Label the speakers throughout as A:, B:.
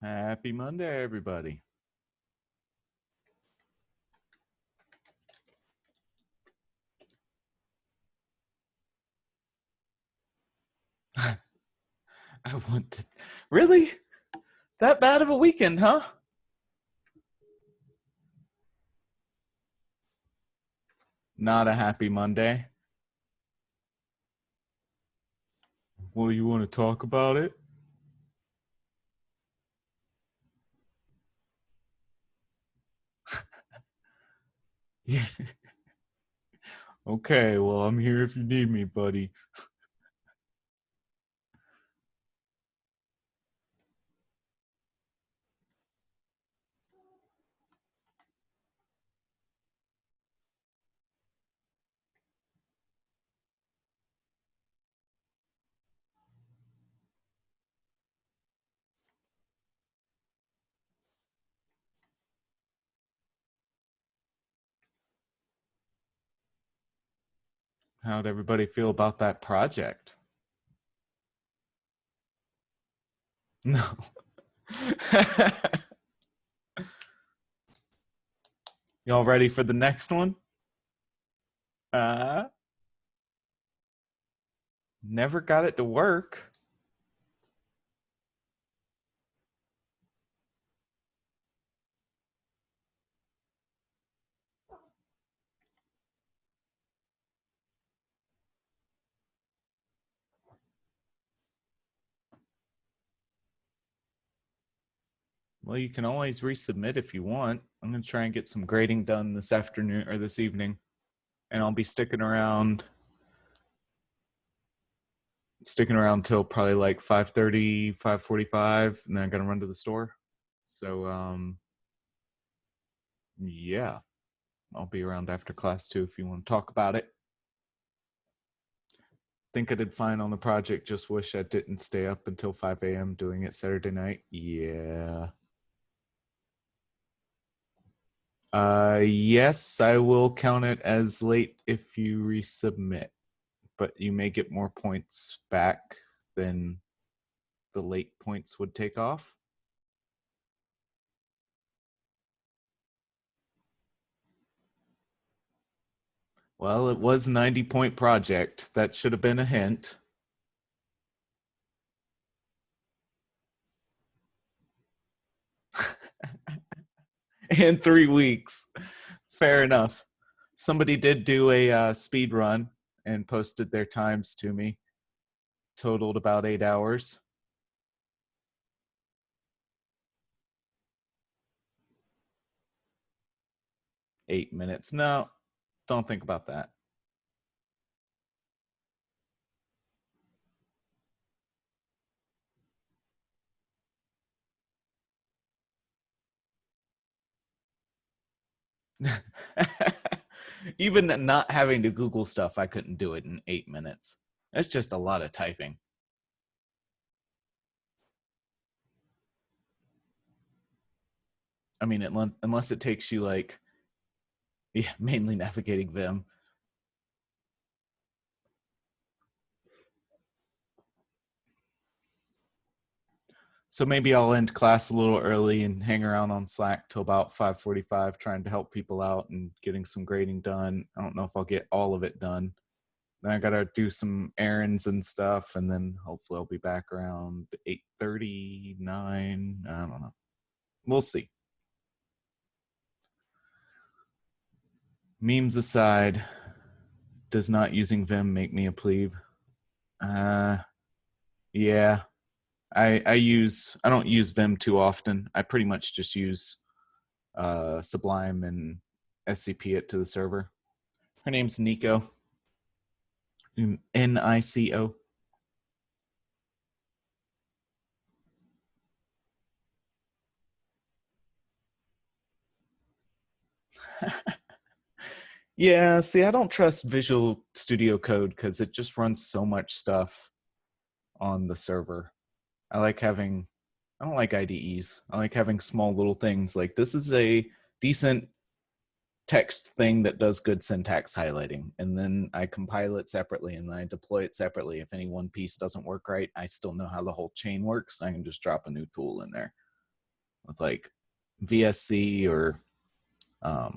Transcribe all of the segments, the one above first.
A: Happy Monday, everybody. I want to. Really? That bad of a weekend, huh? Not a happy Monday. Well, you want to talk about it? Okay, well, I'm here if you need me, buddy. How'd everybody feel about that project? No. Y'all ready for the next one? Uh, Never got it to work. Well, you can always resubmit if you want. I'm going to try and get some grading done this afternoon or this evening, and I'll be sticking around till probably like 5:30, 5:45, and then I'm gonna run to the store. So yeah, I'll be around after class too if you want to talk about it. Think I did fine on the project, just wish I didn't stay up until 5 a.m. doing it Saturday night. Yeah. Yes, I will count it as late if you resubmit, but you may get more points back than the late points would take off. Well, it was a 90-point project. That should have been a hint. In 3 weeks. Fair enough. Somebody did do a speed run and posted their times to me. Totaled about 8 hours. 8 minutes. No, don't think about that. Even not having to Google stuff, I couldn't do it in 8 minutes. That's just a lot of typing. I mean, unless it takes you like, yeah, mainly navigating Vim. So maybe I'll end class a little early and hang around on Slack till about 5:45, trying to help people out and getting some grading done. I don't know if I'll get all of it done. Then I gotta do some errands and stuff, and then hopefully I'll be back around 8:39. I don't know. We'll see. Memes aside, does not using Vim make me a plebe? Yeah. I don't use Vim too often. I pretty much just use Sublime and SCP it to the server. Her name's Nico. Nico. Yeah, see, I don't trust Visual Studio Code because it just runs so much stuff on the server. I like having, I don't like IDEs. I like having small little things like this is a decent text thing that does good syntax highlighting. And then I compile it separately and then I deploy it separately. If any one piece doesn't work right, I still know how the whole chain works. I can just drop a new tool in there. with like VSC or I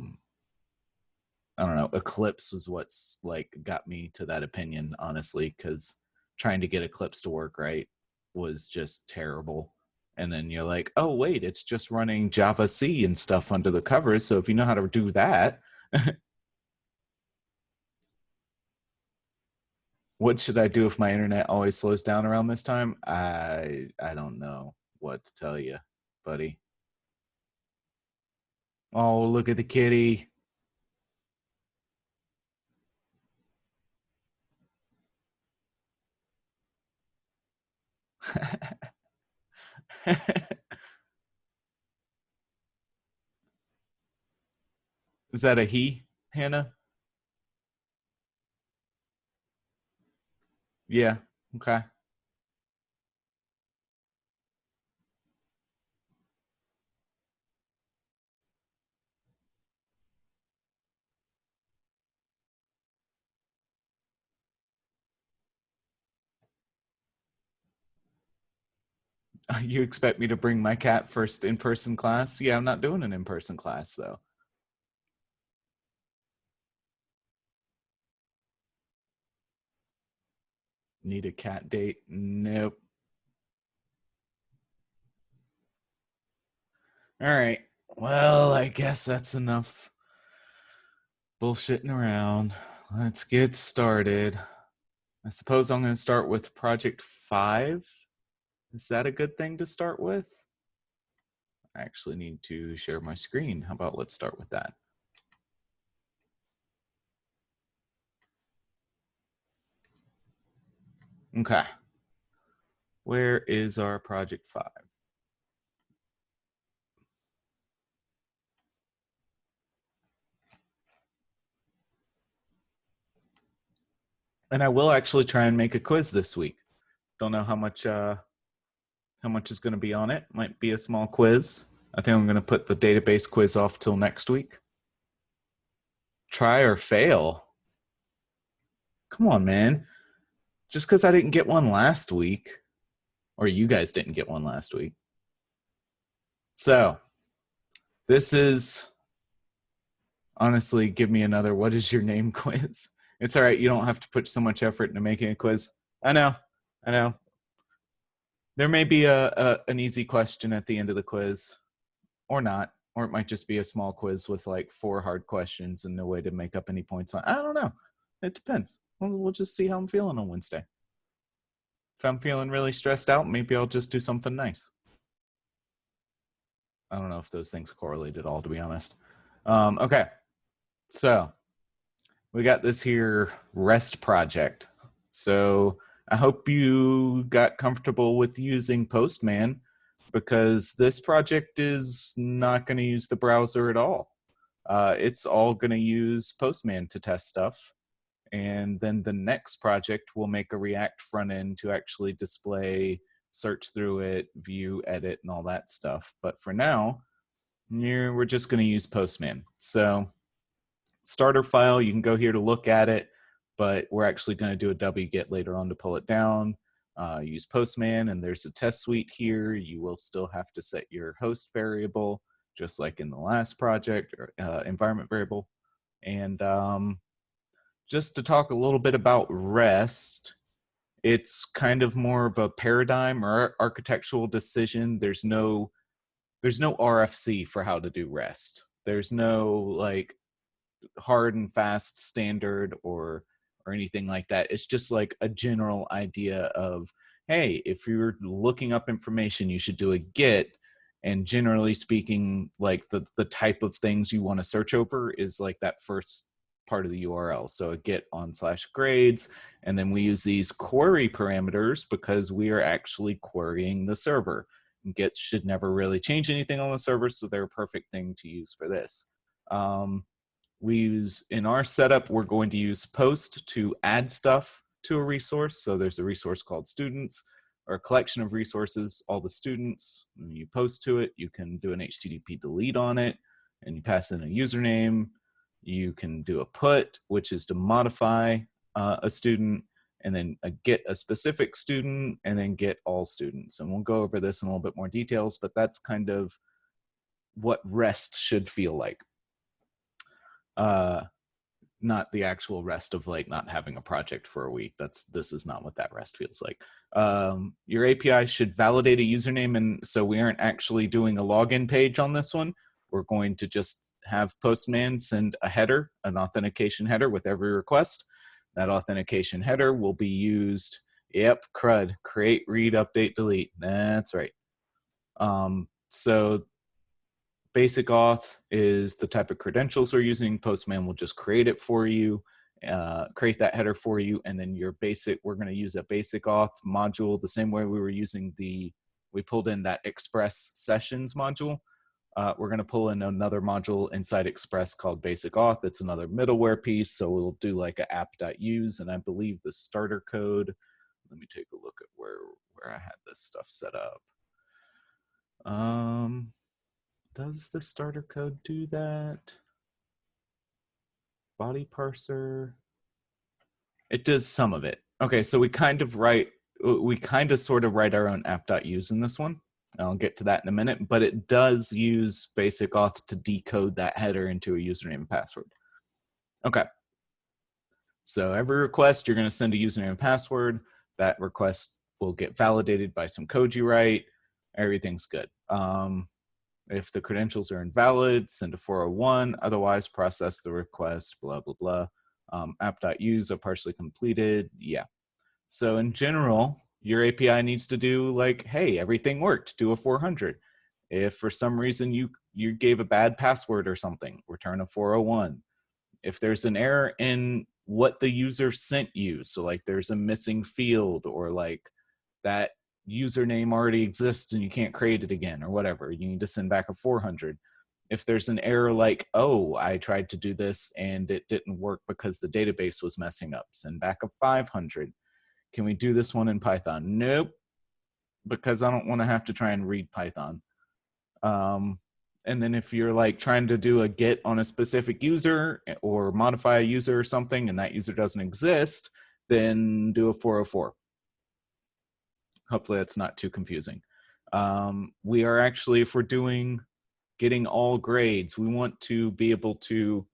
A: don't know, Eclipse was what's like got me to that opinion, honestly, because trying to get Eclipse to work right was just terrible. And then you're like, oh wait, it's just running Java C and stuff under the covers. So if you know how to do that, what should I do if my internet always slows down around this time? I don't know what to tell you, buddy. Oh, look at the kitty. Is that a he, Hannah? Yeah. Okay. You expect me to bring my cat first in-person class? Yeah, I'm not doing an in-person class though. Need a cat date? Nope. All right. Well, I guess that's enough bullshitting around. Let's get started. I suppose I'm going to start with project 5. Is that a good thing to start with? I actually need to share my screen. How about let's start with that? Okay. Where is our project 5? And I will actually try and make a quiz this week. Don't know how much is going to be on it. Might be a small quiz. I think I'm going to put the database quiz off till next week. Try or fail. Come on, man. Just because I didn't get one last week, or you guys didn't get one last week. So, this is honestly, give me another what is your name quiz. It's all right. You don't have to put so much effort into making a quiz. I know. There may be an easy question at the end of the quiz, or not, or it might just be a small quiz with like 4 hard questions and no way to make up any points on. I don't know. It depends. We'll just see how I'm feeling on Wednesday. If I'm feeling really stressed out, maybe I'll just do something nice. I don't know if those things correlate at all, to be honest. Okay, so we got this here REST project. So I hope you got comfortable with using Postman, because this project is not going to use the browser at all. It's all going to use Postman to test stuff. And then the next project will make a React front end to actually display, search through it, view, edit, and all that stuff. But for now, we're just going to use Postman. So starter file, you can go here to look at it, but we're actually going to do a wget later on to pull it down. Use Postman, and there's a test suite here. You will still have to set your host variable, just like in the last project, or environment variable. And just to talk a little bit about REST, it's kind of more of a paradigm or architectural decision. There's no RFC for how to do REST. There's no like hard and fast standard or anything like that. It's just like a general idea of, hey, if you're looking up information, you should do a get. And generally speaking, like the type of things you want to search over is like that first part of the URL. So a get on /grades, and then we use these query parameters because we are actually querying the server. Gets should never really change anything on the server, so they're a perfect thing to use for this. We use, in our setup, we're going to use post to add stuff to a resource. So there's a resource called students, or a collection of resources, all the students. When you post to it, you can do an HTTP delete on it, and you pass in a username. You can do a put, which is to modify a student, and then get a specific student, and then get all students. And we'll go over this in a little bit more details, but that's kind of what rest should feel like. Not the actual rest of like not having a project for a week. This is not what that rest feels like. Your API should validate a username, and so we aren't actually doing a login page on this one. We're going to just have Postman send a header, an authentication header with every request. That authentication header will be used, yep, CRUD, create, read, update, delete. That's right. So basic auth is the type of credentials we're using. Postman will just create it for you, create that header for you, and then your basic, we're going to use a basic auth module the same way we were using we pulled in that Express sessions module. We're going to pull in another module inside Express called basic auth. It's another middleware piece, so we'll do like a app.use, and I believe the starter code, let me take a look at where I had this stuff set up. Does the starter code do that? Body parser. It does some of it. Okay, so we kind of sort of write our own app.use in this one. I'll get to that in a minute, but it does use basic auth to decode that header into a username and password. Okay. So every request, you're going to send a username and password. That request will get validated by some code you write. Everything's good. If the credentials are invalid, send a 401. Otherwise, process the request, blah, blah, blah. App.use are partially completed. Yeah. So in general, your API needs to do like, hey, everything worked, do a 400. If for some reason you gave a bad password or something, return a 401. If there's an error in what the user sent you, so like there's a missing field or like that username already exists and you can't create it again or whatever, you need to send back a 400. If there's an error like, oh, I tried to do this and it didn't work because the database was messing up, send back a 500. Can we do this one in Python? Nope, because I don't want to have to try and read Python. And then if you're like trying to do a get on a specific user or modify a user or something and that user doesn't exist, then do a 404. Hopefully that's not too confusing. We are actually, if we're getting all grades, we want to be able to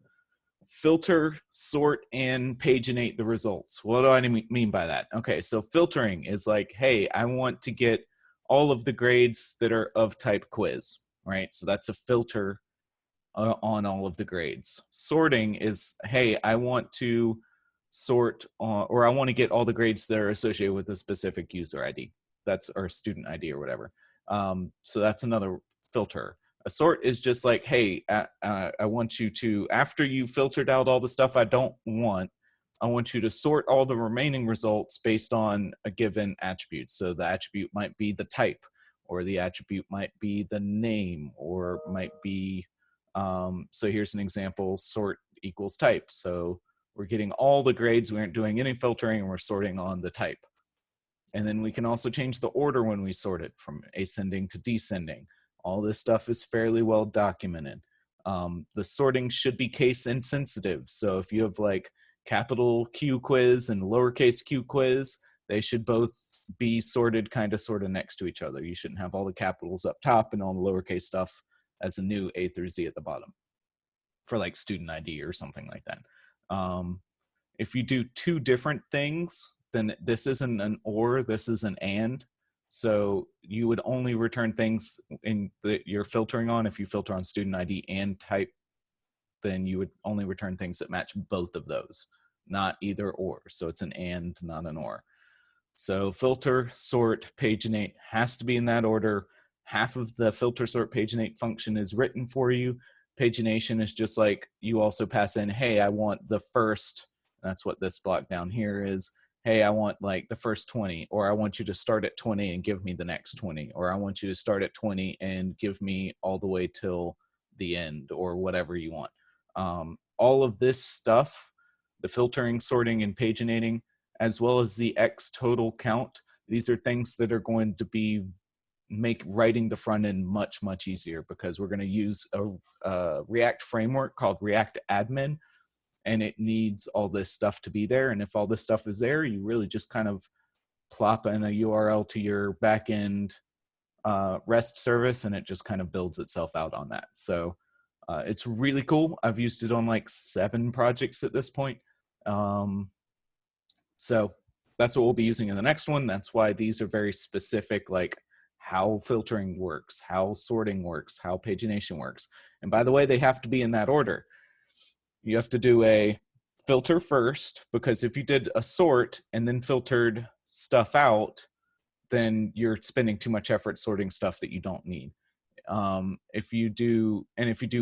A: filter, sort, and paginate the results. What do I mean by that? Okay, so filtering is like, hey, I want to get all of the grades that are of type quiz, right? So that's a filter on all of the grades. Sorting is, hey, I want to sort or I want to get all the grades that are associated with a specific user ID. That's our student ID or whatever. So that's another filter. A sort is just like, hey, I want you to, after you filtered out all the stuff I don't want, I want you to sort all the remaining results based on a given attribute. So the attribute might be the type, or the attribute might be the name, or might be, so here's an example, sort equals type. So we're getting all the grades, we aren't doing any filtering, and we're sorting on the type. And then we can also change the order when we sort it from ascending to descending. All this stuff is fairly well documented. The sorting should be case insensitive. So if you have like capital Q quiz and lowercase q quiz, they should both be sorted kind of sort of next to each other. You shouldn't have all the capitals up top and all the lowercase stuff as a new A through Z at the bottom for like student ID or something like that. If you do two different things, then this isn't an or, this is an and. So you would only return things that you're filtering on. If you filter on student ID and type, then you would only return things that match both of those, not either or. So it's an and, not an or. So filter, sort, paginate has to be in that order. Half of the filter, sort, paginate function is written for you. Pagination is just like you also pass in, hey, I want the first, that's what this block down here is. Hey, I want like the first 20, or I want you to start at 20 and give me the next 20, or I want you to start at 20 and give me all the way till the end, or whatever you want. All of this stuff, the filtering, sorting, and paginating, as well as the X total count, these are things that are going to make writing the front end much, much easier, because we're going to use a React framework called React Admin, and it needs all this stuff to be there. And if all this stuff is there, you really just kind of plop in a URL to your backend REST service, and it just kind of builds itself out on that. So it's really cool. I've used it on like 7 projects at this point. So that's what we'll be using in the next one. That's why these are very specific, like how filtering works, how sorting works, how pagination works. And by the way, they have to be in that order. You have to do a filter first, because if you did a sort and then filtered stuff out, then you're spending too much effort sorting stuff that you don't need. If you do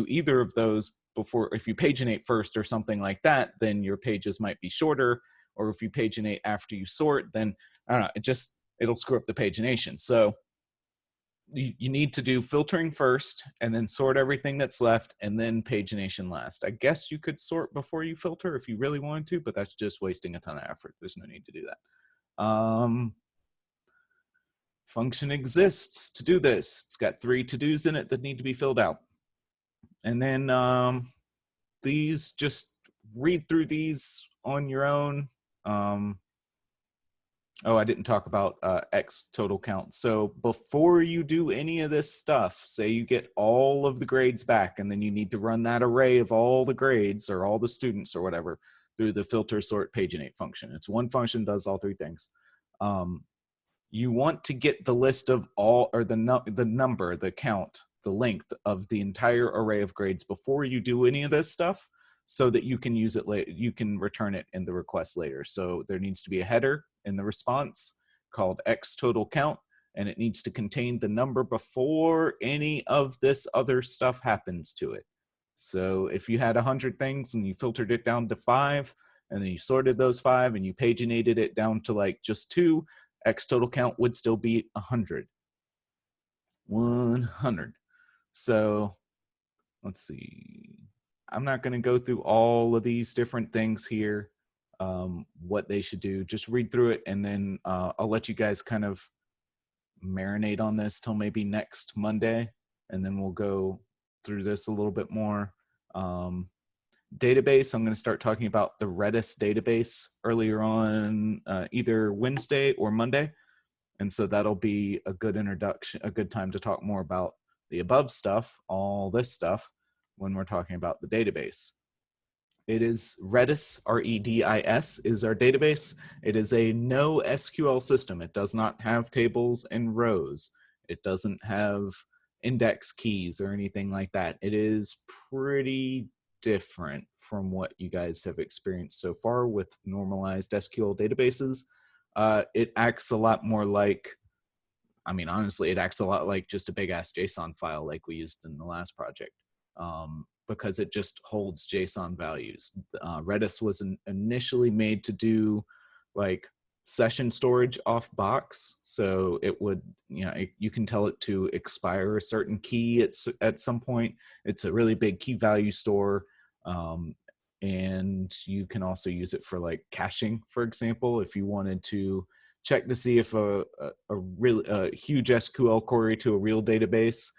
A: either of those before, if you paginate first or something like that, then your pages might be shorter. Or if you paginate after you sort, then I don't know, it'll screw up the pagination. So you need to do filtering first and then sort everything that's left and then pagination last. I guess you could sort before you filter if you really wanted to, but that's just wasting a ton of effort. There's no need to do that. Function exists to do this. It's got 3 to-dos in it that need to be filled out. And then these, just read through these on your own. Oh, I didn't talk about X total count. So before you do any of this stuff, say you get all of the grades back, and then you need to run that array of all the grades or all the students or whatever through the filter sort paginate function. It's one function, does all 3 things. You want to get the list of all, or the number, the count, the length of the entire array of grades before you do any of this stuff, so that you can use it later. You can return it in the request later. So there needs to be a header in the response called X total count, and it needs to contain the number before any of this other stuff happens to it. So if you had 100 things and you filtered it down to 5, and then you sorted those 5 and you paginated it down to like just 2, X total count would still be 100. 100. So let's see. I'm not going to go through all of these different things here, what they should do. Just read through it, and then I'll let you guys kind of marinate on this till maybe next Monday, and then we'll go through this a little bit more. Database, I'm going to start talking about the Redis database earlier on, either Wednesday or Monday. And so that'll be a good introduction, a good time to talk more about the above stuff, all this stuff, when we're talking about the database. It is Redis, R-E-D-I-S, is our database. It is a no SQL system. It does not have tables and rows. It doesn't have index keys or anything like that. It is pretty different from what you guys have experienced so far with normalized SQL databases. It acts a lot more like, I mean, honestly, it acts a lot like just a big ass JSON file like we used in the last project, because it just holds JSON values. Redis was initially made to do like session storage off box. So it would, you can tell it to expire a certain key at some point. It's a really big key value store. And you can also use it for like caching, for example, if you wanted to check to see if a huge SQL query to a real database,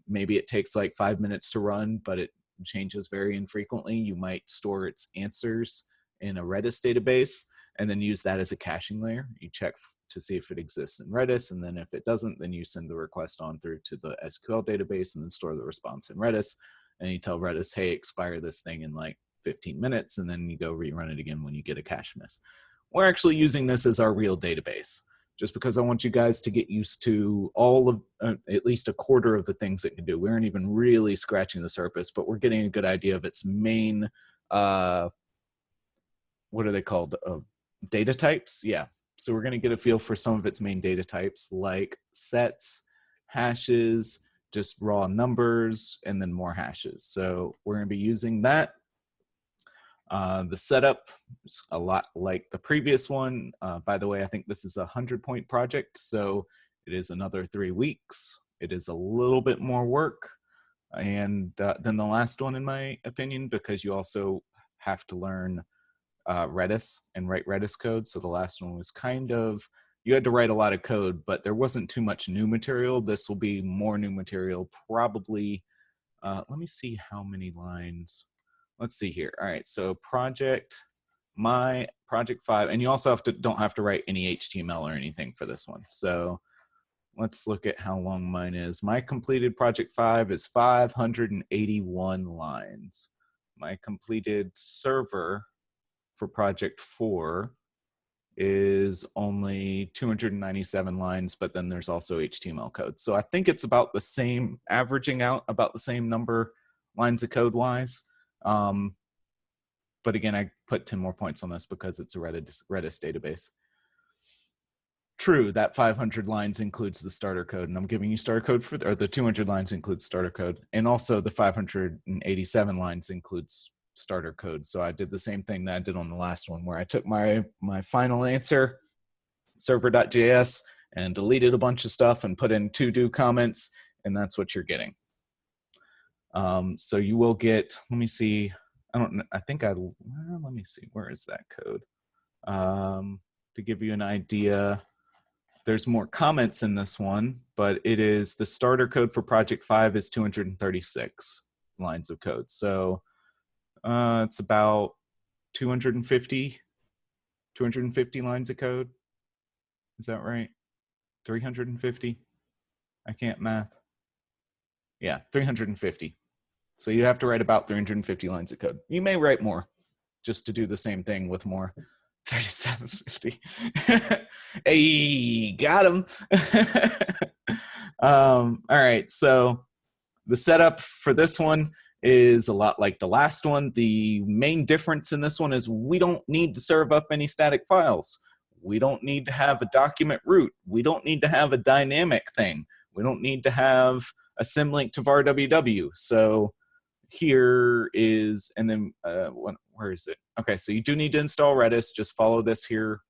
A: maybe it takes like 5 minutes to run, but it changes very infrequently. You might store its answers in a Redis database and then use that as a caching layer. You check to see if it exists in Redis, and then if it doesn't, then you send the request on through to the SQL database and then store the response in Redis. And you tell Redis, hey, expire this thing in like 15 minutes, and then you go rerun it again when you get a cache miss. We're actually using this as our real database, just because I want you guys to get used to all of, at least a quarter of the things it can do. We aren't even really scratching the surface, but we're getting a good idea of its main, what are they called? Data types? Yeah. So we're going to get a feel for some of its main data types, like sets, hashes, just raw numbers, and then more hashes. So we're going to be using that. The setup is a lot like the previous one. By the way, I think this is a 100-point project, so it is another 3 weeks. It is a little bit more work than the last one, in my opinion, because you also have to learn Redis and write Redis code. So the last one was kind of, you had to write a lot of code, but there wasn't too much new material. This will be more new material, probably. Let me see how many lines. Let's see here. All right, so my project 5, and you also don't have to write any HTML or anything for this one. So let's look at how long mine is. My completed project 5 is 581 lines. My completed server for project 4 is only 297 lines, but then there's also HTML code. So I think it's about the same, averaging out about the same number lines of code wise. But again, I put 10 more points on this because it's a Redis database. True, that 500 lines includes the starter code, and I'm giving you starter code for, or the 200 lines includes starter code, and also the 587 lines includes starter code. So I did the same thing that I did on the last one, where I took my final answer, server.js, and deleted a bunch of stuff and put in to do comments, and that's what you're getting. So you will get, let me see, let me see, where is that code? To give you an idea, there's more comments in this one, but it is the starter code for project 5 is 236 lines of code. So it's about 250 lines of code. Is that right? 350? I can't math. Yeah, 350. So you have to write about 350 lines of code. You may write more just to do the same thing with more. 3750. Hey, got him. All right, so the setup for this one is a lot like the last one. The main difference in this one is we don't need to serve up any static files. We don't need to have a document root. We don't need to have a dynamic thing. We don't need to have a symlink to var ww. So here is, and then where is it? Okay, so you do need to install Redis. Just follow this here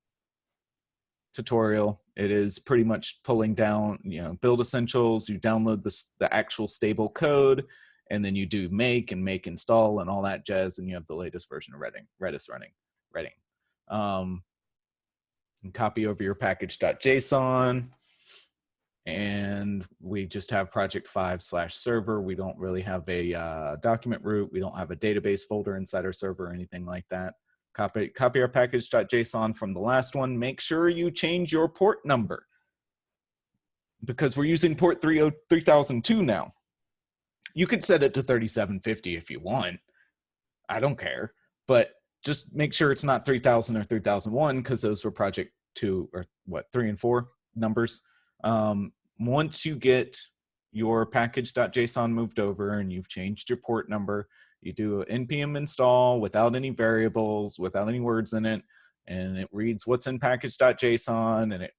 A: tutorial. It is pretty much pulling down, build essentials. You download the actual stable code, and then you do make install and all that jazz, and you have the latest version of Redis running. And copy over your package.json. And we just have project 5/server. We don't really have a document root. We don't have a database folder inside our server or anything like that. Copy our package.json from the last one. Make sure you change your port number because we're using port 3002 now. You could set it to 3750 if you want. I don't care. But just make sure it's not 3000 or 3001 because those were project 2 or 3 and 4 numbers. Once you get your package.json moved over and you've changed your port number, you do an npm install without any variables, without any words in it, and it reads what's in package.json, and it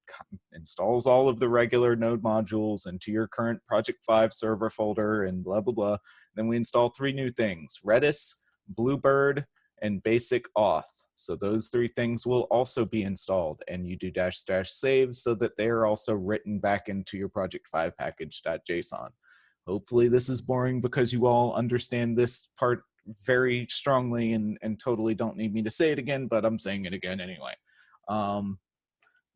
A: installs all of the regular node modules into your current project 5 server folder and blah, blah, blah. Then we install 3 new things: Redis, Bluebird, and basic auth. So those 3 things will also be installed, and you do -- save so that they are also written back into your project 5 package.json. Hopefully this is boring because you all understand this part very strongly and totally don't need me to say it again, but I'm saying it again anyway.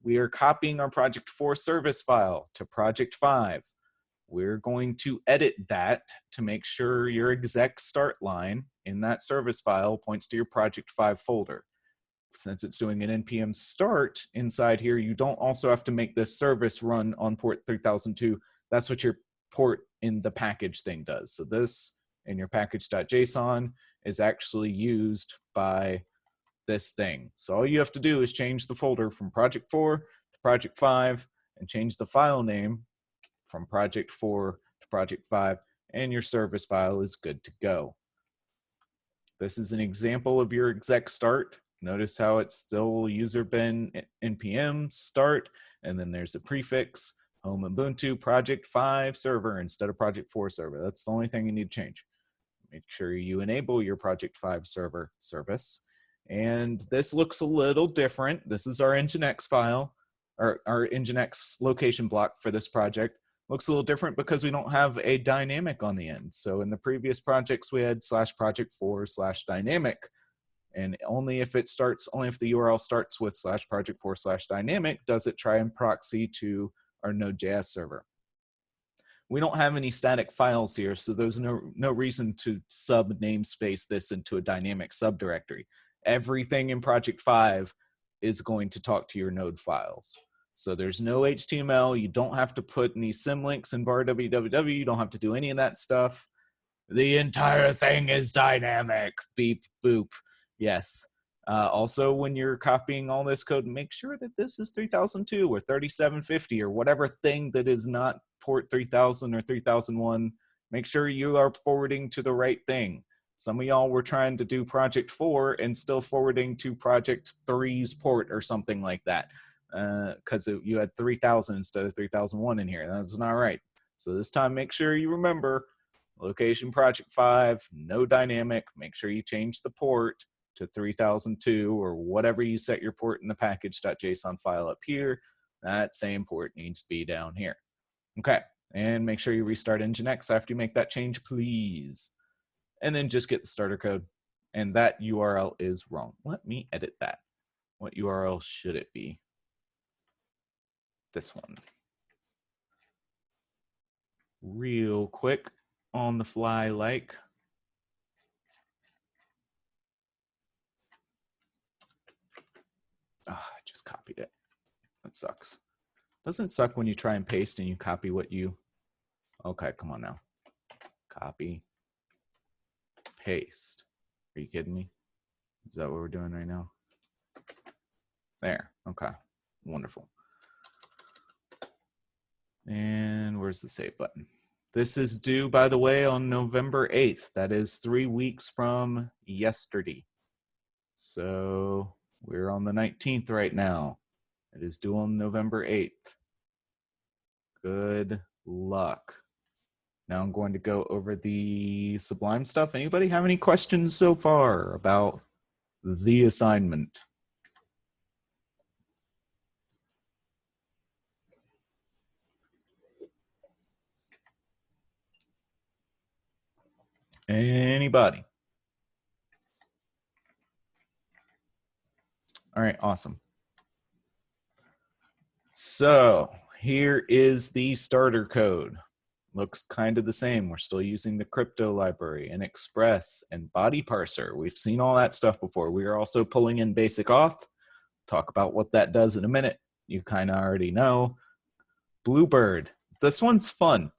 A: We are copying our project 4 service file to project 5. We're going to edit that to make sure your exec start line in that service file points to your project 5 folder. Since it's doing an npm start inside here, you don't also have to make this service run on port 3002. That's what your port in the package thing does. So this in your package.json is actually used by this thing. So all you have to do is change the folder from project 4 to project 5 and change the file name from project 4 to project 5, and your service file is good to go. This is an example of your exec start. Notice how it's still user bin npm start, and then there's a prefix, home Ubuntu project 5 server instead of project 4 server. That's the only thing you need to change. Make sure you enable your project 5 server service. And this looks a little different. This is our Nginx file, or our Nginx location block for this project. Looks a little different because we don't have a dynamic on the end. So in the previous projects, we had /project4/dynamic. And only if the URL starts with /project4/dynamic does it try and proxy to our Node.js server. We don't have any static files here, so there's no reason to sub namespace this into a dynamic subdirectory. Everything in project 5 is going to talk to your node files. So there's no HTML. You don't have to put any symlinks in var www. You don't have to do any of that stuff. The entire thing is dynamic. Beep, boop. Yes. Also, when you're copying all this code, make sure that this is 3002 or 3750 or whatever thing that is not port 3000 or 3001. Make sure you are forwarding to the right thing. Some of y'all were trying to do project 4 and still forwarding to project 3's port or something like that, because you had 3000 instead of 3001 in here. That's not right. So this time, make sure you remember location project 5, no dynamic. Make sure you change the port to 3002 or whatever you set your port in the package.json file up here. That same port needs to be down here. Okay, and make sure you restart Nginx after you make that change, please. And then just get the starter code. And that URL is wrong. Let me edit that. What URL should it be? This one. Real quick, on the fly like. Oh, I just copied it. That sucks. Doesn't it suck when you try and paste and you copy what you... Okay, come on now. Copy. Paste. Are you kidding me? Is that what we're doing right now? There. Okay. Wonderful. And where's the save button? This is due, by the way, on November 8th. That is 3 weeks from yesterday. So we're on the 19th right now. It is due on November 8th. Good luck. Now I'm going to go over the Sublime stuff. Anybody have any questions so far about the assignment? Anybody? All right, awesome. So here is the starter code. Looks kind of the same. We're still using the crypto library and Express and body parser. We've seen all that stuff before. We are also pulling in basic auth. Talk about what that does in a minute. You kind of already know. Bluebird. This one's fun.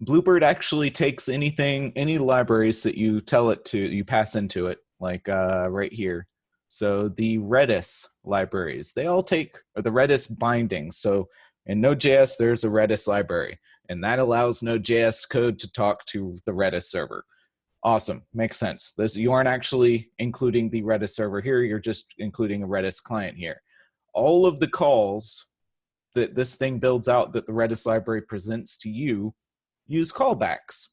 A: Bluebird actually takes anything, any libraries that you tell it to, you pass into it, like right here. So the Redis libraries, they all take, or the Redis bindings. So in Node.js, there's a Redis library, and that allows Node.js code to talk to the Redis server. Awesome, makes sense. This, you aren't actually including the Redis server here, you're just including a Redis client here. All of the calls that this thing builds out that the Redis library presents to you use callbacks.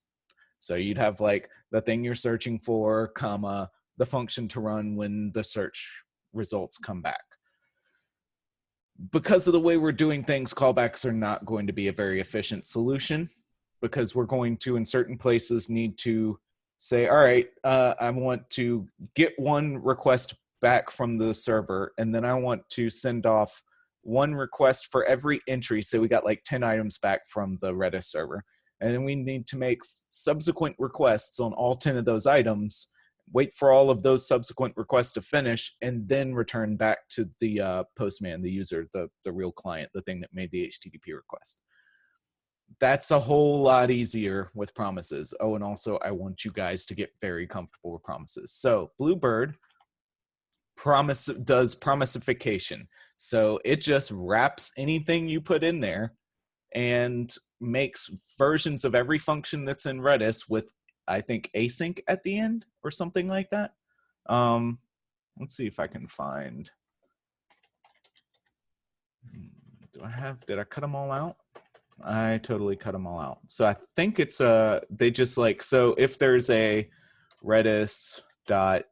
A: So you'd have like the thing you're searching for, comma, the function to run when the search results come back. Because of the way we're doing things, callbacks are not going to be a very efficient solution, because we're going to, in certain places, need to say, all right, I want to get one request back from the server, and then I want to send off one request for every entry. So we got like 10 items back from the Redis server. And then we need to make subsequent requests on all 10 of those items, wait for all of those subsequent requests to finish, and then return back to the postman, the user, the real client, the thing that made the HTTP request. That's a whole lot easier with promises. Oh, and also I want you guys to get very comfortable with promises. So Bluebird does promisification. So it just wraps anything you put in there and makes versions of every function that's in Redis with, I think, async at the end or something like that. Let's see if I can find. Did I cut them all out? I totally cut them all out. So I think it's they just like, so if there's a Redis dot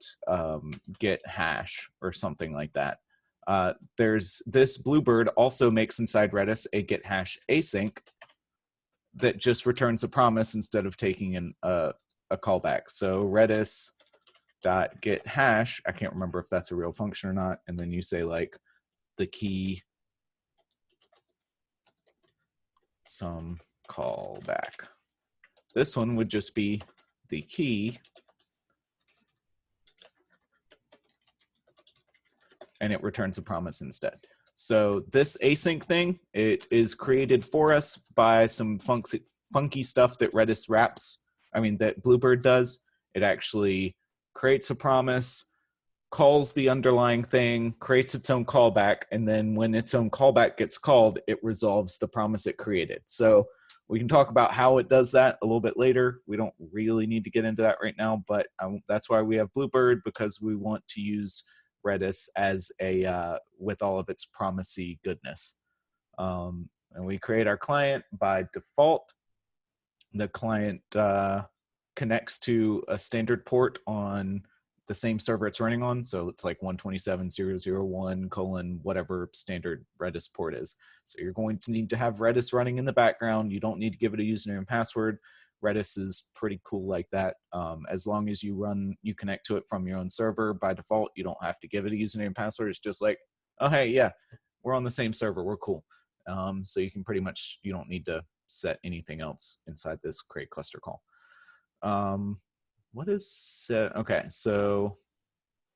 A: get hash or something like that, there's this Bluebird also makes inside Redis a get hash async that just returns a promise instead of taking in a callback. So Redis dot get hash, I can't remember if that's a real function or not, and then you say like the key some callback. This one would just be the key, and it returns a promise instead. So this async thing, it is created for us by some funky stuff that Redis wraps, that Bluebird does. It actually creates a promise, calls the underlying thing, creates its own callback, and then when its own callback gets called, it resolves the promise it created. So we can talk about how it does that a little bit later. We don't really need to get into that right now, but that's why we have Bluebird, because we want to use Redis as with all of its promisey goodness. And we create our client by default. The client connects to a standard port on the same server it's running on. So it's like 127.0.0.1 whatever standard Redis port is. So you're going to need to have Redis running in the background. You don't need to give it a username and password. Redis is pretty cool like that. As long as you connect to it from your own server by default, you don't have to give it a username and password. It's just like, oh, hey, yeah, we're on the same server. We're cool. So you can pretty much, you don't need to set anything else inside this create cluster call. What is set? Okay, so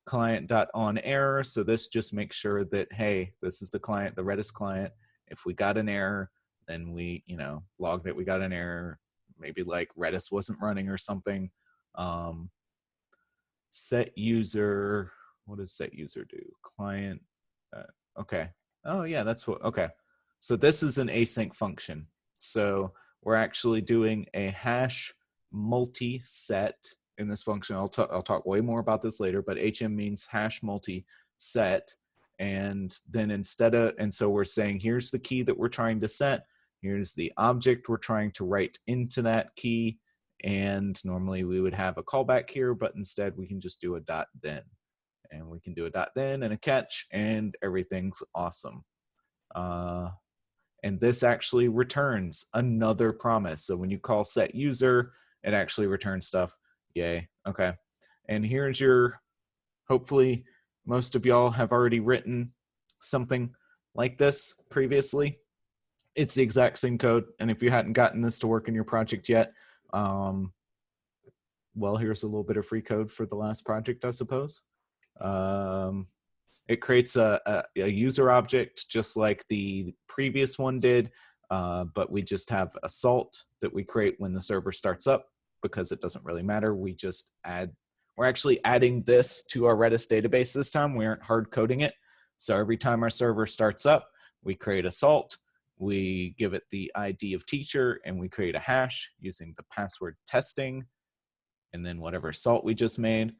A: client.onError. So this just makes sure that, hey, this is the client, the Redis client. If we got an error, then we, log that we got an error. Maybe like Redis wasn't running or something. Set user. What does set user do? Client. Okay. Oh yeah, that's what. Okay. So this is an async function. So we're actually doing a hash multi-set in this function. I'll talk way more about this later, but HM means hash multi-set. And then so we're saying, here's the key that we're trying to set. Here's the object we're trying to write into that key. And normally we would have a callback here, but instead we can just do a dot then. And we can do a dot then and a catch, and everything's awesome. And this actually returns another promise. So when you call set user, it actually returns stuff. Yay. Okay. And here's hopefully most of y'all have already written something like this previously. It's the exact same code. And if you hadn't gotten this to work in your project yet, well, here's a little bit of free code for the last project, I suppose. It creates a user object just like the previous one did, but we just have a salt that we create when the server starts up, because it doesn't really matter. We're actually adding this to our Redis database this time. We aren't hard coding it. So every time our server starts up, we create a salt, we give it the ID of teacher, and we create a hash using the password testing, and then whatever salt we just made.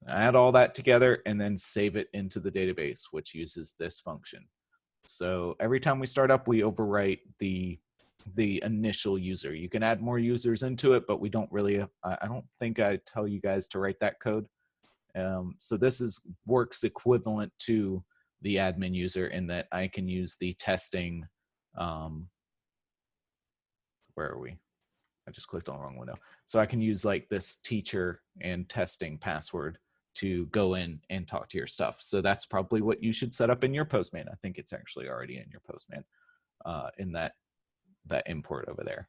A: Add all that together and then save it into the database, which uses this function. So every time we start up, we overwrite the initial user. You can add more users into it, but we don't really, I don't think I tell you guys to write that code. So this works equivalent to the admin user in that I can use the testing, where are we? I just clicked on the wrong window. So I can use like this teacher and testing password to go in and talk to your stuff. So that's probably what you should set up in your Postman. I think it's actually already in your Postman in that import over there.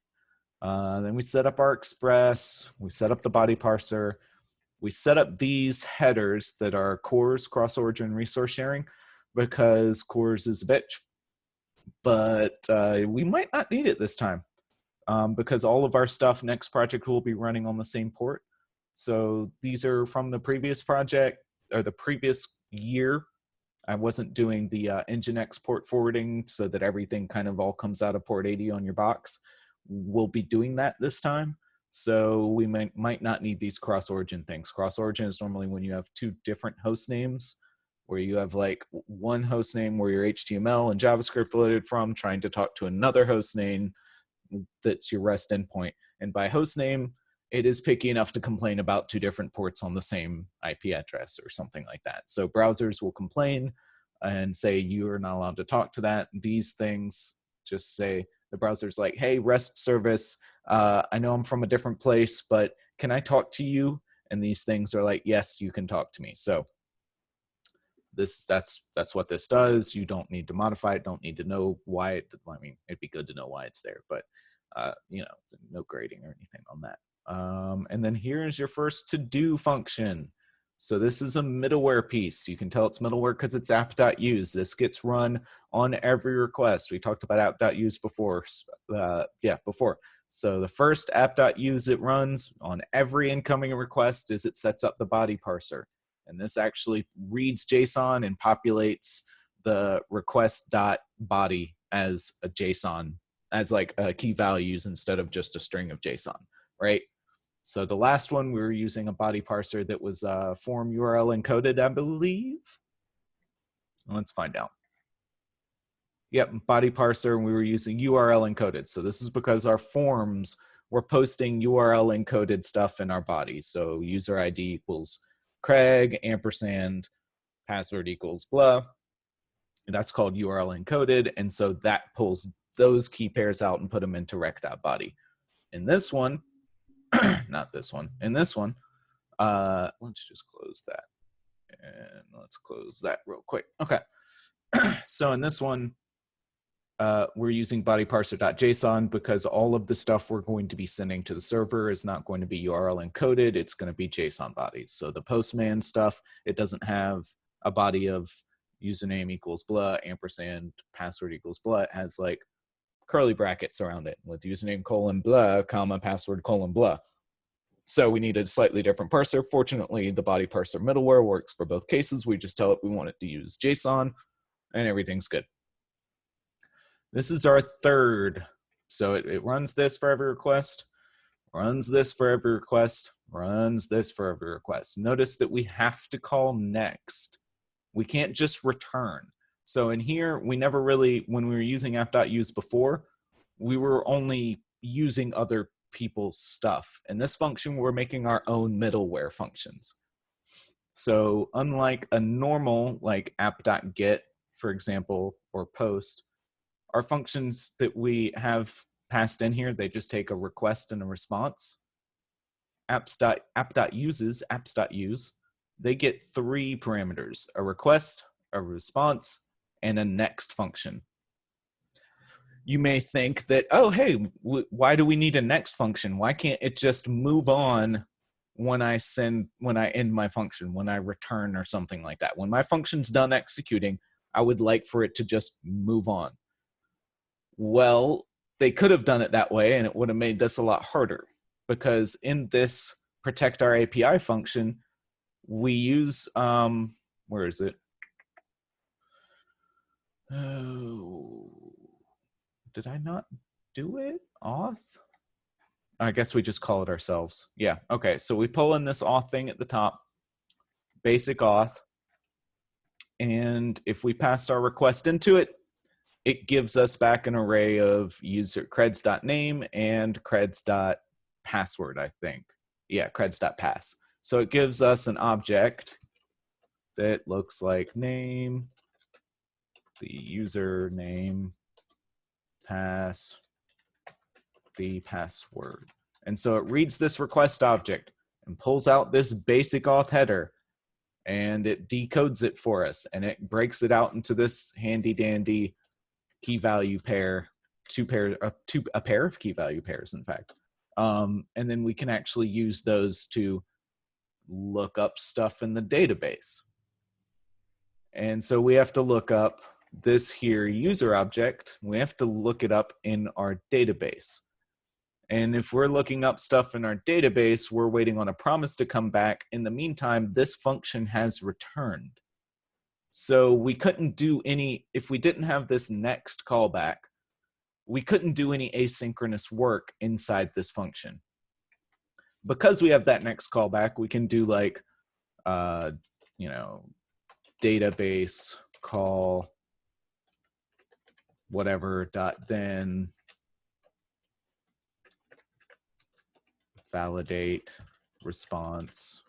A: Then we set up our Express. We set up the body parser. We set up these headers that are CORS, cross-origin resource sharing, because CORS is a bitch. But we might not need it this time. Because all of our stuff next project will be running on the same port. So these are from the previous project or the previous year. I wasn't doing the Nginx port forwarding so that everything kind of all comes out of port 80 on your box. We'll be doing that this time. So we might not need these cross-origin things. Cross-origin is normally when you have two different host names, where you have like one host name where your HTML and JavaScript loaded from trying to talk to another host name that's your REST endpoint. And by host name, it is picky enough to complain about two different ports on the same IP address or something like that. So browsers will complain and say you are not allowed to talk to that. These things just say, the browser's like, hey, REST service, I know I'm from a different place, but can I talk to you? And these things are like, yes, you can talk to me. So that's what this does. You don't need to modify it, don't need to know why it, I mean, it'd be good to know why it's there, but no grading or anything on that. And then here's your first to-do function. So this is a middleware piece. You can tell it's middleware because it's app.use. This gets run on every request. We talked about app.use before. Before. So the first app.use it runs on every incoming request is it sets up the body parser. And this actually reads JSON and populates the request.body as a JSON, as like key values instead of just a string of JSON, right? So the last one, we were using a body parser that was form URL encoded, I believe. Let's find out. Yep, body parser, and we were using URL encoded. So this is because our forms were posting URL encoded stuff in our bodies. So user ID equals Craig, ampersand, password equals blah. That's called URL encoded. And so that pulls those key pairs out and put them into rec.body. In this one, not this one, in this one, let's just close that. And let's close that real quick. Okay. So in this one, we're using bodyparser.json because all of the stuff we're going to be sending to the server is not going to be URL encoded. It's going to be JSON bodies. So the postman stuff, it doesn't have a body of username equals blah, ampersand, password equals blah. It has like curly brackets around it with username colon blah, comma, password colon blah. So we needed a slightly different parser. Fortunately, the body parser middleware works for both cases. We just tell it we want it to use JSON and everything's good. This is our third. So it runs this for every request, runs this for every request, runs this for every request. Notice that we have to call next. We can't just return. So in here, we never really, when we were using app.use before, we were only using other people's stuff. In this function, we're making our own middleware functions. So unlike a normal like app.get, for example, or post, our functions that we have passed in here, they just take a request and a response. Apps.use, they get 3 parameters, a request, a response, and a next function. You may think that, oh, hey, why do we need a next function? Why can't it just move on when I end my function, when I return or something like that? When my function's done executing, I would like for it to just move on. Well, they could have done it that way and it would have made this a lot harder because in this protect our API function, we use, where is it? Oh, did I not do it? Auth? I guess we just call it ourselves. Yeah, okay, so we pull in this auth thing at the top, basic auth, and if we passed our request into it, it gives us back an array of user creds.name and creds.password, I think. Yeah, creds.pass. So it gives us an object that looks like name, the user name, pass, the password. And so it reads this request object and pulls out this basic auth header and it decodes it for us and it breaks it out into this handy dandy key value pair, a pair of key value pairs, in fact. And then we can actually use those to look up stuff in the database. And so we have to look up this here user object. We have to look it up in our database. And if we're looking up stuff in our database, we're waiting on a promise to come back. In the meantime, this function has returned. So we couldn't do any, if we didn't have this next callback, we couldn't do any asynchronous work inside this function. Because we have that next callback, we can do like, database call whatever dot then validate response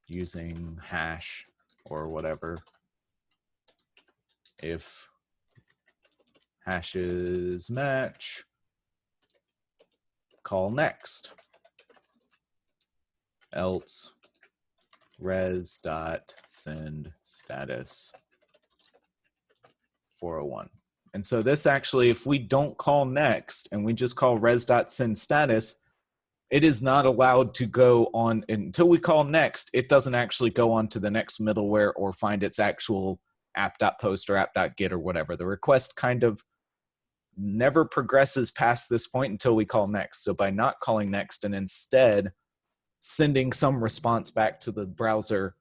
A: using hash or whatever. If hashes match, call next. Else res.send status 401. And so this actually, if we don't call next and we just call res.send status, It is not allowed to go on until we call next. It doesn't actually go on to the next middleware or find its actual app.post or app.get or whatever. The request kind of never progresses past this point until we call next. So by not calling next and instead sending some response back to the browser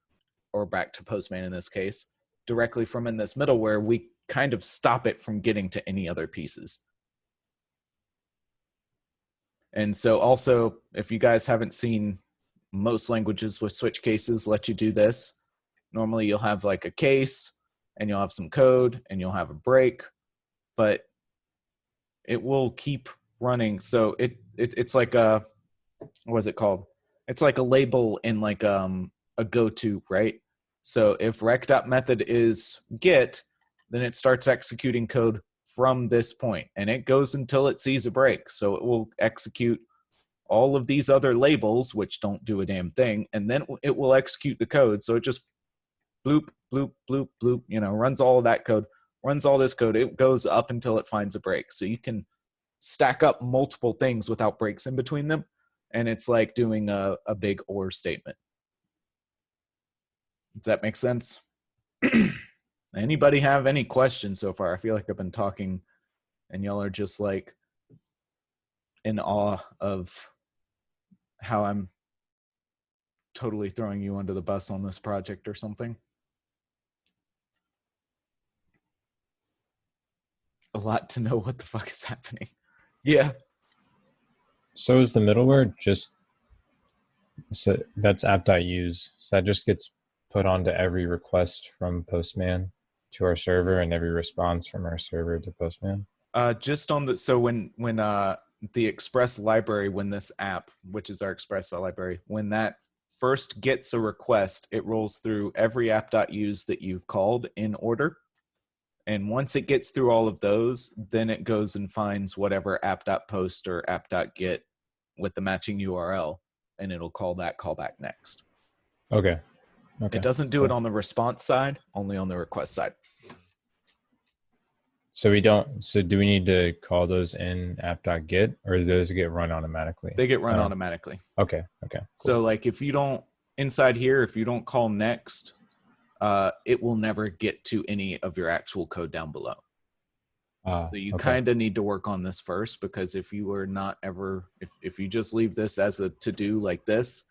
A: or back to Postman in this case, directly from in this middleware, we kind of stop it from getting to any other pieces. And so also, if you guys haven't seen, most languages with switch cases let you do this. Normally you'll have like a case and you'll have some code and you'll have a break, but it will keep running. So it's like a, what is it called? It's like a label in like a go-to, right? So if rec.method is get, then it starts executing code from this point, and it goes until it sees a break. So it will execute all of these other labels, which don't do a damn thing, and then it will execute the code. So it just bloop, bloop, bloop, bloop, runs all of that code, runs all this code. It goes up until it finds a break. So you can stack up multiple things without breaks in between them, and it's like doing a big OR statement. Does that make sense? Anybody have any questions so far? I feel like I've been talking and y'all are just like in awe of how I'm totally throwing you under the bus on this project or something. A lot to know what the fuck is happening. Yeah.
B: So is the middleware just, so that's app.use. So that just gets put onto every request from Postman to our server and every response from our server to Postman?
A: Just on the, so when the Express library, when this app, which is our Express library, when that first gets a request, it rolls through every app.use that you've called in order. And once it gets through all of those, then it goes and finds whatever app.post or app.get with the matching URL, and it'll call that callback next.
B: Okay.
A: It doesn't do it on the response side, only on the request side.
B: So do we need to call those in app.get, or do those get run automatically?
A: They get run automatically.
B: Okay. Cool.
A: So like if you don't, inside here, if you don't call next, it will never get to any of your actual code down below. So you kind of need to work on this first, because if you are not ever, if you just leave this as a to-do like this,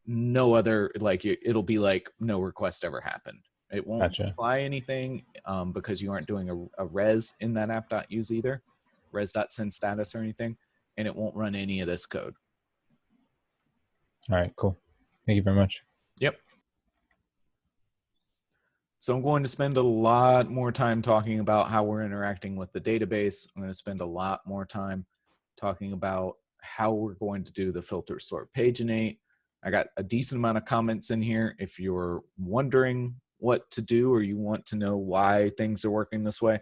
A: no other, like it'll be like no request ever happened. It won't apply anything because you aren't doing a res in that app.use either, res.send status or anything, and it won't run any of this code.
B: All right, cool. Thank you very much.
A: Yep. So I'm going to spend a lot more time talking about how we're interacting with the database. I'm going to spend a lot more time talking about how we're going to do the filter sort paginate. I got a decent amount of comments in here. If you're wondering what to do or you want to know why things are working this way,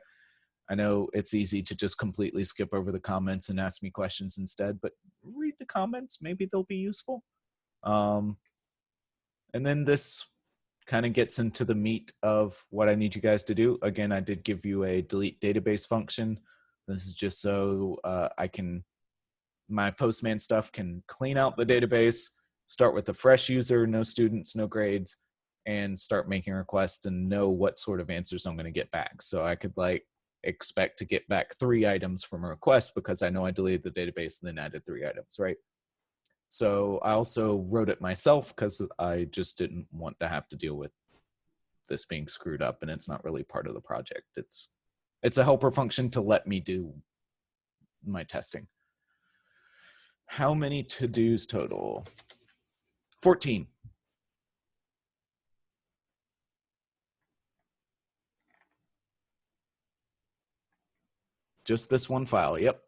A: I know it's easy to just completely skip over the comments and ask me questions instead, but read the comments. Maybe they'll be useful. And then this kind of gets into the meat of what I need you guys to do. Again, I did give you a delete database function. This is just so my Postman stuff can clean out the database, start with a fresh user, no students, no grades, and start making requests and know what sort of answers I'm going to get back. So I could expect to get back 3 items from a request because I know I deleted the database and then added 3 items, right? So I also wrote it myself because I just didn't want to have to deal with this being screwed up, and it's not really part of the project. It's a helper function to let me do my testing. How many to-dos total? 14. Just this one file, yep.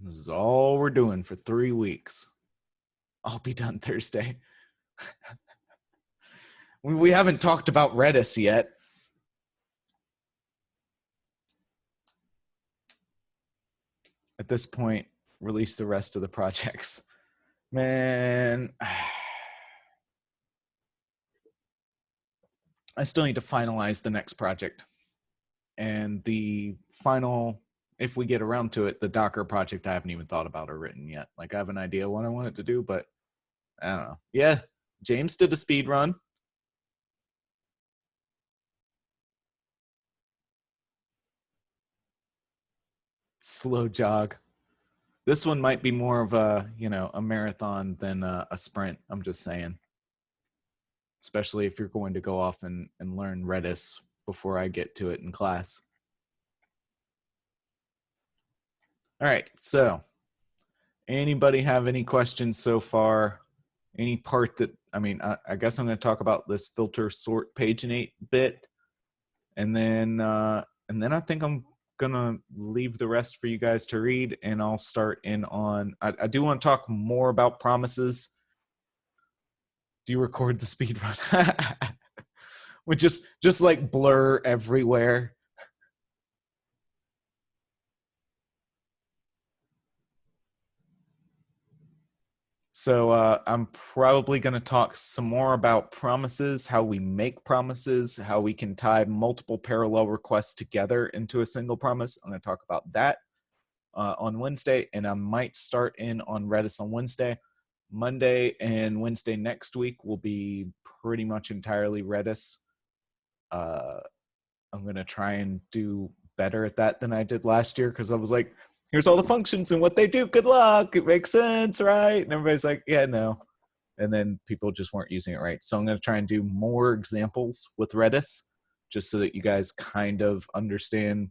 A: This is all we're doing for 3 weeks. I'll be done Thursday. We haven't talked about Redis yet. At this point, release the rest of the projects. Man, I still need to finalize the next project. And the final, if we get around to it, the Docker project I haven't even thought about or written yet. Like I have an idea what I want it to do, but I don't know. Yeah, James did a speed run. Slow jog. This one might be more of a, a marathon than a sprint. I'm just saying. Especially if you're going to go off and learn Redis before I get to it in class. All right, so anybody have any questions so far? Any part that, I guess I'm going to talk about this filter sort paginate bit, and then I think I'm gonna leave the rest for you guys to read, and I'll start in on. I do want to talk more about promises. Do you record the speed run? With just like blur everywhere. So I'm probably going to talk some more about promises, how we make promises, how we can tie multiple parallel requests together into a single promise. I'm going to talk about that on Wednesday, and I might start in on Redis on Wednesday. Monday and Wednesday next week will be pretty much entirely Redis. I'm going to try and do better at that than I did last year, because I was like, here's all the functions and what they do. Good luck. It makes sense, right? And everybody's like, yeah, no. And then people just weren't using it right. So I'm going to try and do more examples with Redis, just so that you guys kind of understand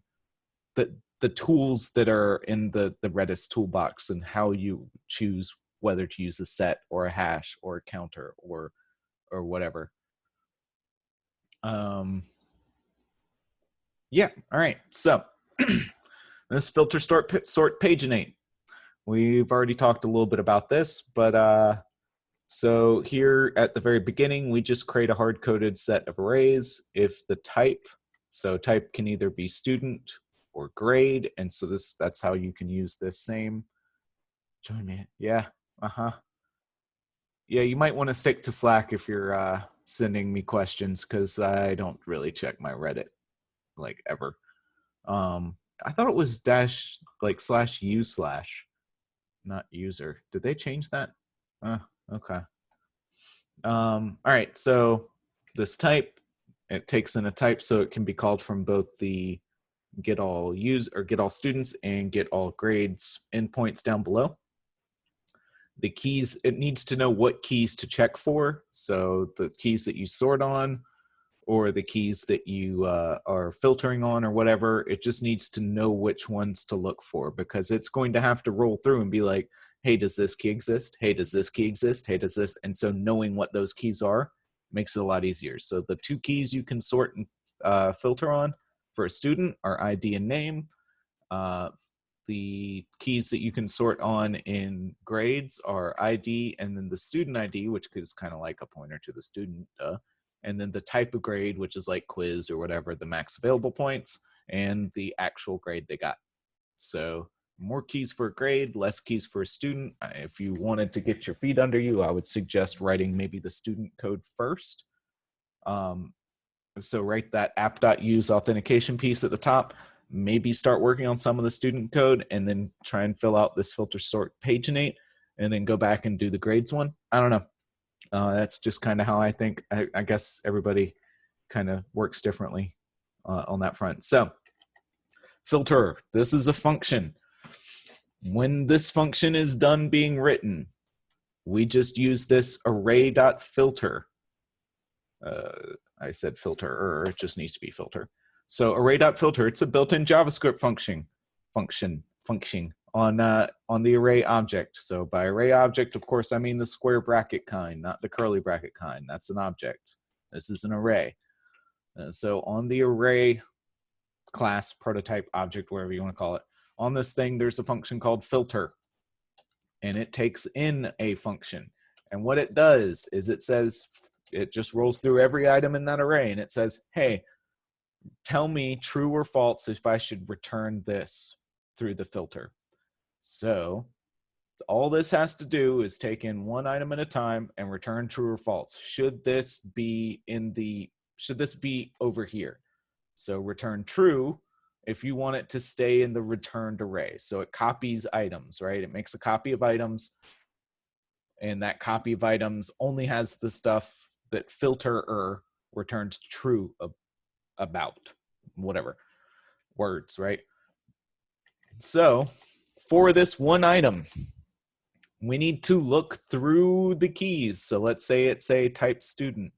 A: the tools that are in the Redis toolbox and how you choose whether to use a set or a hash or a counter or whatever. Yeah. All right. So this filter sort paginate. We've already talked a little bit about this, but so here at the very beginning, we just create a hard-coded set of arrays. If the type, so type can either be student or grade, and so that's how you can use this same. Join me. Yeah. Yeah, you might want to stick to Slack if you're sending me questions, because I don't really check my Reddit like ever. I thought it was /u/ not user. Did they change that? Okay. All right, so this type, it takes in a type, so it can be called from both the get all students and get all grades endpoints down below. The keys, it needs to know what keys to check for. So the keys that you sort on, or the keys that you are filtering on, or whatever, it just needs to know which ones to look for, because it's going to have to roll through and be like, hey, does this key exist? Hey, does this key exist? Hey, does this? And so knowing what those keys are makes it a lot easier. So the two keys you can sort and filter on for a student are ID and name. The keys that you can sort on in grades are ID and then the student ID, which is kind of like a pointer to the student. And then the type of grade, which is like quiz or whatever, the max available points, and the actual grade they got. So more keys for a grade, less keys for a student. If you wanted to get your feet under you, I would suggest writing maybe the student code first. So write that app.use authentication piece at the top, maybe start working on some of the student code, and then try and fill out this filter sort paginate, and then go back and do the grades one. I don't know. That's just kind of how I think. I guess everybody kind of works differently on that front. So filter, this is a function. When this function is done being written, we just use this array.filter. I said filter, it just needs to be filter. So array.filter, it's a built-in JavaScript function on the array object. So by array object, of course, I mean the square bracket kind, not the curly bracket kind. That's an object. This is an array. So on the array class, prototype, object, whatever you want to call it, on this thing, there's a function called filter, and it takes in a function. And what it does is it just rolls through every item in that array, and it says, hey, tell me true or false if I should return this through the filter. So all this has to do is take in one item at a time and return true or false. Should this be over here? So return true if you want it to stay in the returned array. So it copies items, right? It makes a copy of items, and that copy of items only has the stuff that filter returned true about, whatever words, right? So for this one item, we need to look through the keys. So let's say it's a type student.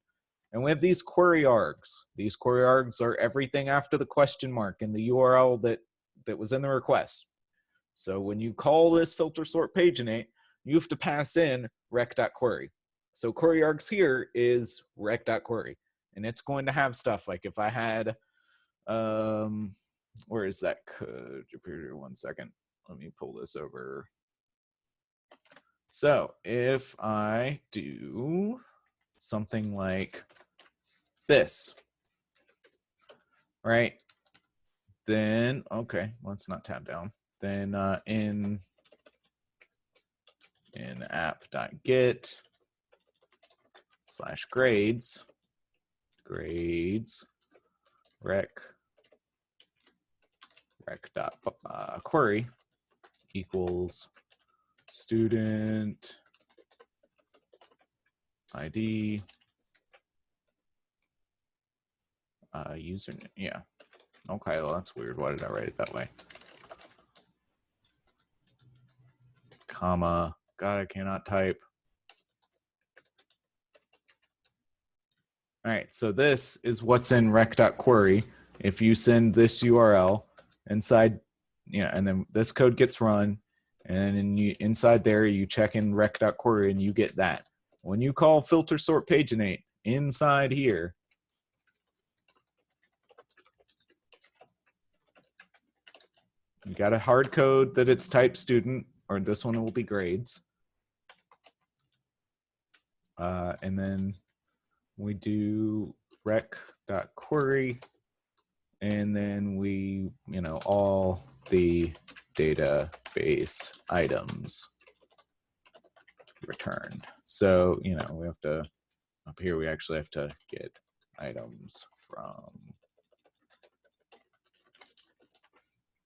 A: And we have these query args. These query args are everything after the question mark in the URL that was in the request. So when you call this filter sort paginate, you have to pass in rec.query. So query args here is rec.query. And it's going to have stuff like if I had, where is that code? 1 second. Let me pull this over. So if I do something like this, right? Then, okay, let's not tab down. Then in app.get /grades, rec.query equals student ID username. Yeah. Okay, well, that's weird. Why did I write it that way? Comma. God, I cannot type. All right, so this is what's in rec.query. If you send this URL inside, and then this code gets run, and then inside there you check in rec.query and you get that. When you call filter sort paginate inside here, you got a hard code that it's type student, or this one will be grades. And then we do rec.query, and then we, all the database items returned. So, we have to, up here, we actually have to get items from,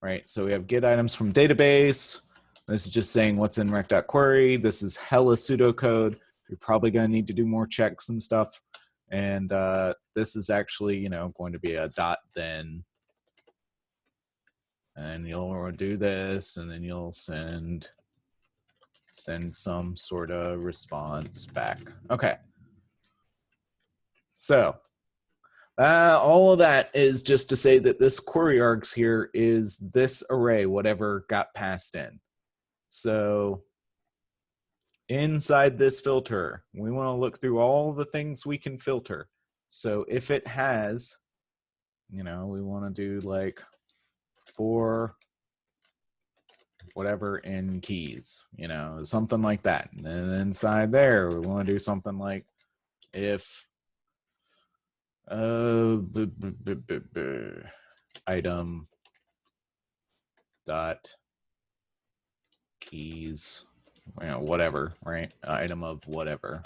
A: right? So we have get items from database. This is just saying what's in rec.query. This is hella pseudocode. You're probably going to need to do more checks and stuff. And this is actually, going to be a dot then. And you'll do this, and then you'll send some sort of response back. Okay. So all of that is just to say that this query args here is this array, whatever got passed in. So inside this filter, we want to look through all the things we can filter. So if it has, we want to do like for whatever in keys, something like that. And then inside there, we want to do something like if item dot keys, whatever, right? Item of whatever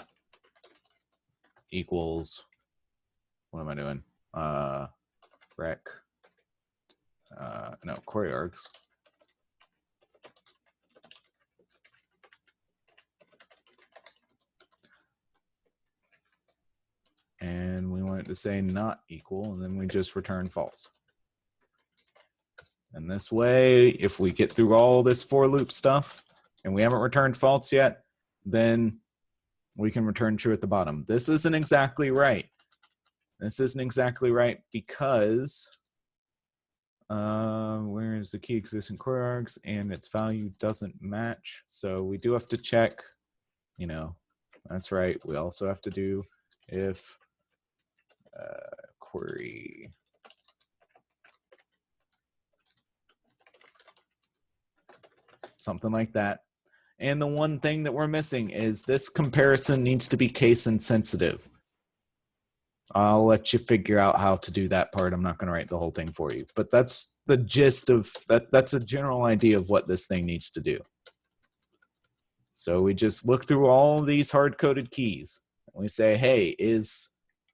A: equals, what am I doing? Rec, no, query args. And we want it to say not equal, and then we just return false. And this way, if we get through all this for loop stuff and we haven't returned false yet, then we can return true at the bottom. This isn't exactly right. This isn't exactly right because where is the key existing query args and its value doesn't match. So we do have to check, that's right. We also have to do if query something like that. And the one thing that we're missing is this comparison needs to be case insensitive. I'll let you figure out how to do that part. I'm not going to write the whole thing for you, but that's the gist of that. That's a general idea of what this thing needs to do. So we just look through all these hard-coded keys and we say, hey, is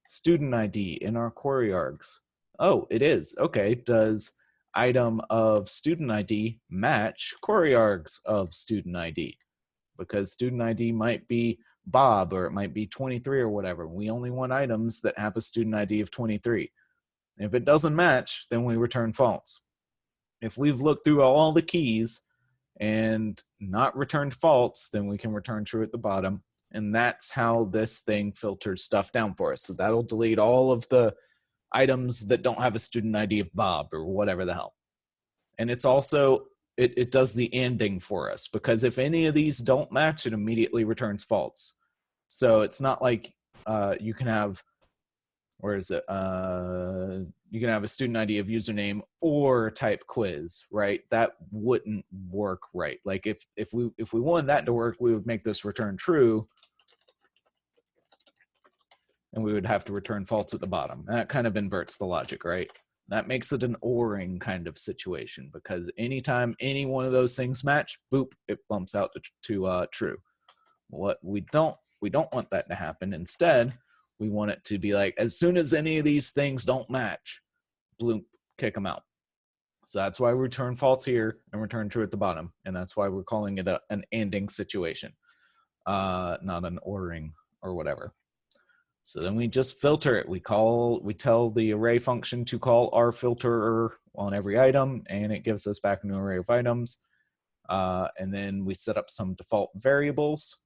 A: student ID in our query args Oh, it is. Okay. Does item of student ID match query args of student ID? Because student ID might be Bob or it might be 23 or whatever. We only want items that have a student ID of 23. If it doesn't match, then we return false. If we've looked through all the keys and not returned false, then we can return true at the bottom. And that's how this thing filters stuff down for us. So that'll delete all of the items that don't have a student ID of Bob or whatever the hell. And it's also, it does the ending for us, because if any of these don't match, it immediately returns false. So it's not like you can have, where is it? You can have a student ID of username or type quiz, right? That wouldn't work right. Like if we wanted that to work, we would make this return true, and we would have to return false at the bottom. That kind of inverts the logic, right? That makes it an ORing kind of situation, because anytime any one of those things match, boop, it bumps out to true. What we don't want that to happen. Instead, we want it to be like, as soon as any of these things don't match, bloop, kick them out. So that's why we return false here and return true at the bottom. And that's why we're calling it an ending situation, not an ORing or whatever. So then we just filter it. We tell the array function to call our filterer on every item, and it gives us back an array of items. And then we set up some default variables.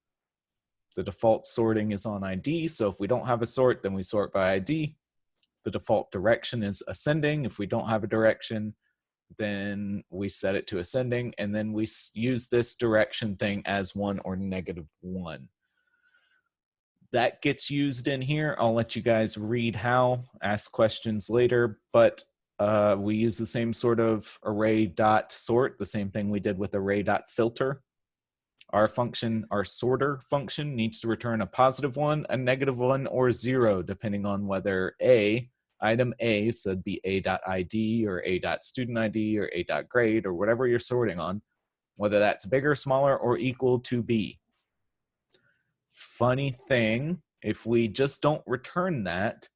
A: The default sorting is on ID. So if we don't have a sort, then we sort by ID. The default direction is ascending. If we don't have a direction, then we set it to ascending. And then we use this direction thing as 1 or -1. That gets used in here. I'll let you guys read how, ask questions later, but we use the same sort of array.sort, the same thing we did with array.filter. Our function, our sorter function, needs to return a +1, a -1, or 0, depending on whether item A, so it'd be a.id or a.studentid or a.grade or whatever you're sorting on, whether that's bigger, smaller, or equal to B. Funny thing, if we just don't return that,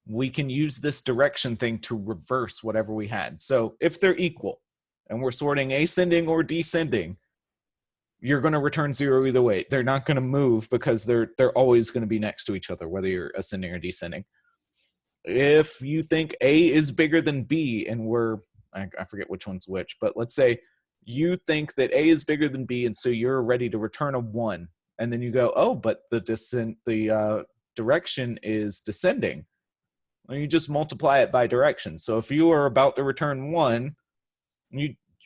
A: we can use this direction thing to reverse whatever we had. So if they're equal and we're sorting ascending or descending, you're going to return 0 either way. They're not going to move because they're always going to be next to each other, whether you're ascending or descending. If you think A is bigger than B, and I forget which one's which, but let's say you think that A is bigger than B, and so you're ready to return a 1. And then you go, oh, but the direction is descending. Well, you just multiply it by direction. So if you are about to return 1,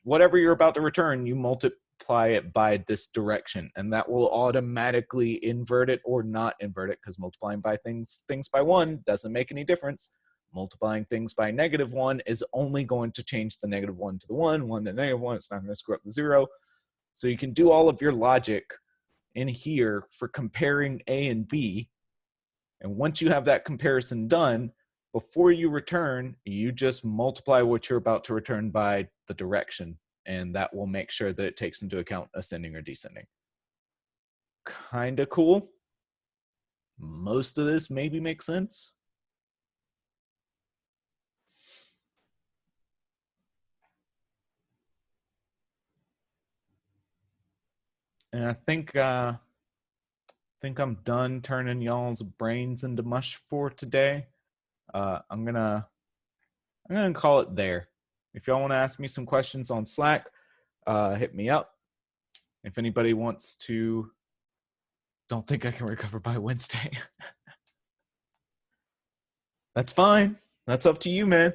A: whatever you're about to return, you multiply it by this direction, and that will automatically invert it or not invert it, because multiplying by things by 1 doesn't make any difference. Multiplying things by -1 is only going to change the -1 to the 1, 1 to -1. It's not going to screw up the 0. So you can do all of your logic in here for comparing A and B. And once you have that comparison done, before you return, you just multiply what you're about to return by the direction, and that will make sure that it takes into account ascending or descending. Kind of cool. Most of this maybe makes sense. And I think I'm done turning y'all's brains into mush for today. I'm gonna call it there. If y'all want to ask me some questions on Slack, hit me up. If anybody wants to, don't think I can recover by Wednesday. That's fine. That's up to you, man.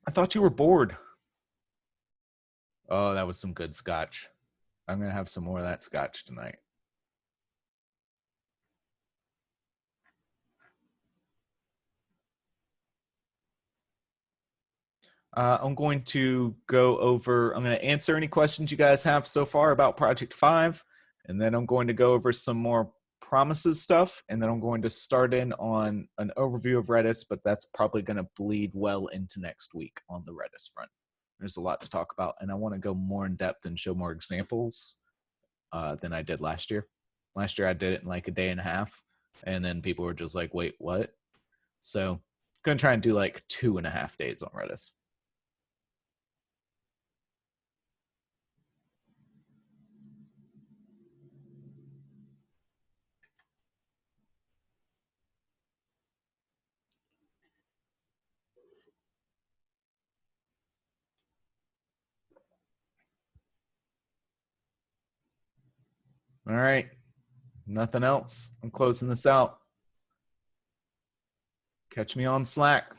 A: I thought you were bored. Oh, that was some good scotch. I'm going to have some more of that scotch tonight. I'm going to answer any questions you guys have so far about Project 5, and then I'm going to go over some more promises stuff, and then I'm going to start in on an overview of Redis, but that's probably going to bleed well into next week on the Redis front. There's a lot to talk about, and I want to go more in depth and show more examples than I did last year. Last year I did it in like a day and a half, and then people were just like, wait, what? So I'm going to try and do like 2.5 days on Redis. All right. Nothing else. I'm closing this out. Catch me on Slack.